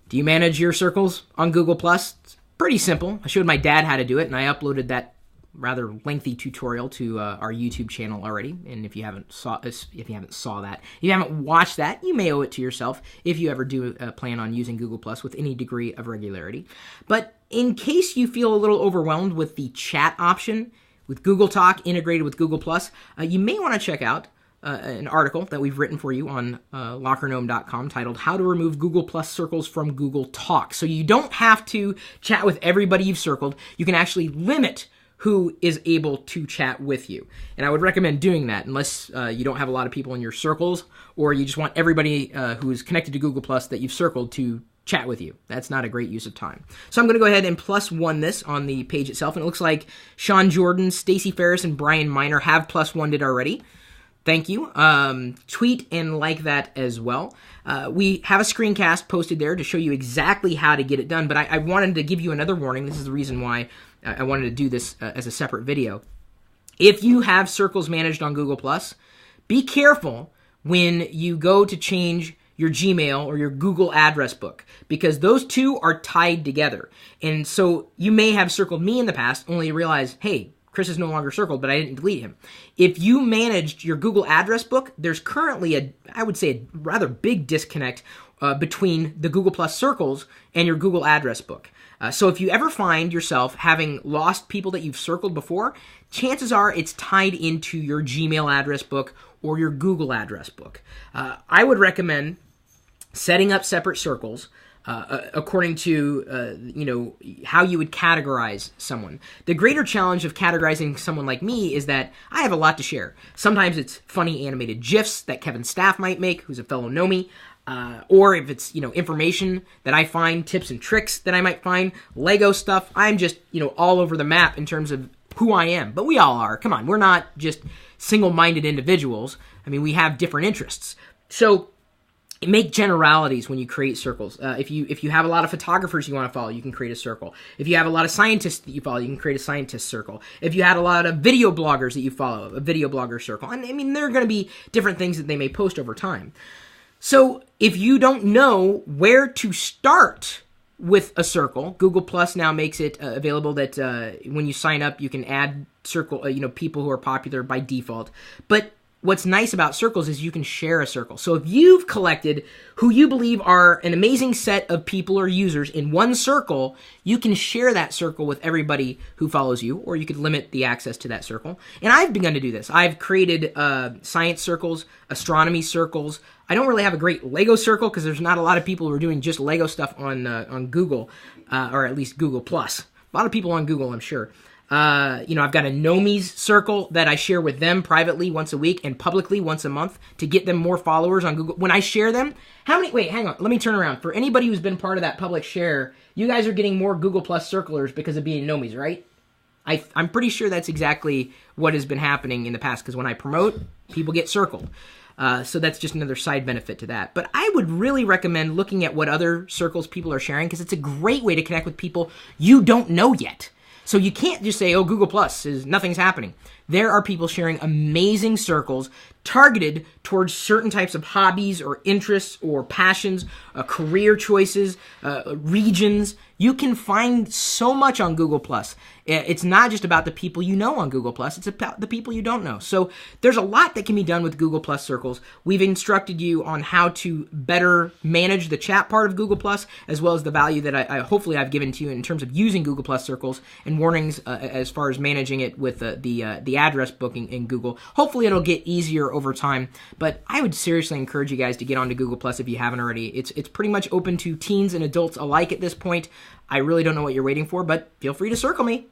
Do you manage your circles on Google+? It's pretty simple. I showed my dad how to do it, and I uploaded that rather lengthy tutorial to our YouTube channel already. And if you haven't watched that, you may owe it to yourself if you ever do plan on using Google+ with any degree of regularity. But in case you feel a little overwhelmed with the chat option with Google Talk integrated with Google+, you may want to check out an article that we've written for you on LockerGnome.com titled How to Remove Google+ Circles from Google Talk. So you don't have to chat with everybody you've circled. You can actually limit who is able to chat with you. And I would recommend doing that unless you don't have a lot of people in your circles, or you just want everybody who is connected to Google+ that you've circled to chat with you. That's not a great use of time. So I'm going to go ahead and +1 this on the page itself, and it looks like Sean Jordan, Stacey Ferris, and Brian Miner have +1'd it already. Thank you. Tweet and like that as well. We have a screencast posted there to show you exactly how to get it done, but I wanted to give you another warning. This is the reason why I wanted to do this as a separate video. If you have circles managed on Google+, be careful when you go to change your Gmail or your Google address book, because those two are tied together. And so you may have circled me in the past, only realize, hey, Chris is no longer circled, but I didn't delete him. If you managed your Google address book, there's currently I would say a rather big disconnect between the Google+ circles and your Google address book. So if you ever find yourself having lost people that you've circled before, chances are it's tied into your Gmail address book or your Google address book. I would recommend setting up separate circles according to how you would categorize someone. The greater challenge of categorizing someone like me is that I have a lot to share. Sometimes it's funny animated GIFs that Kevin Staff might make, who's a fellow Nomie. Or if it's, information that I find, tips and tricks that I might find, Lego stuff, I'm just, all over the map in terms of who I am. But we all are. Come on, we're not just single-minded individuals. I mean, we have different interests. So make generalities when you create circles. If you have a lot of photographers you want to follow, you can create a circle. If you have a lot of scientists that you follow, you can create a scientist circle. If you had a lot of video bloggers that you follow, a video blogger circle. And I mean, there are going to be different things that they may post over time. So if you don't know where to start with a circle, Google Plus now makes it available that when you sign up, you can add circle, people who are popular by default. But what's nice about circles is you can share a circle. So if you've collected who you believe are an amazing set of people or users in one circle, you can share that circle with everybody who follows you, or you could limit the access to that circle. And I've begun to do this. I've created science circles, astronomy circles. I don't really have a great Lego circle because there's not a lot of people who are doing just Lego stuff on Google, or at least Google+. A lot of people on Google, I'm sure. I've got a Nomies circle that I share with them privately once a week and publicly once a month to get them more followers on Google. When I share them, wait, hang on, let me turn around. For anybody who's been part of that public share, you guys are getting more Google Plus circlers because of being Nomies, right? I'm pretty sure that's exactly what has been happening in the past, because when I promote, people get circled. So that's just another side benefit to that. But I would really recommend looking at what other circles people are sharing, because it's a great way to connect with people you don't know yet. So you can't just say, oh, Google Plus is nothing's happening. There are people sharing amazing circles targeted towards certain types of hobbies or interests or passions, career choices, regions. You can find so much on Google Plus. It's not just about the people you know on Google Plus. It's about the people you don't know. So there's a lot that can be done with Google Plus circles. We've instructed you on how to better manage the chat part of Google Plus, as well as the value that I hopefully I've given to you in terms of using Google Plus circles, and warnings as far as managing it with the address booking in Google. Hopefully it'll get easier over time, but I would seriously encourage you guys to get onto Google Plus if you haven't already. It's pretty much open to teens and adults alike at this point. I really don't know what you're waiting for, but feel free to circle me.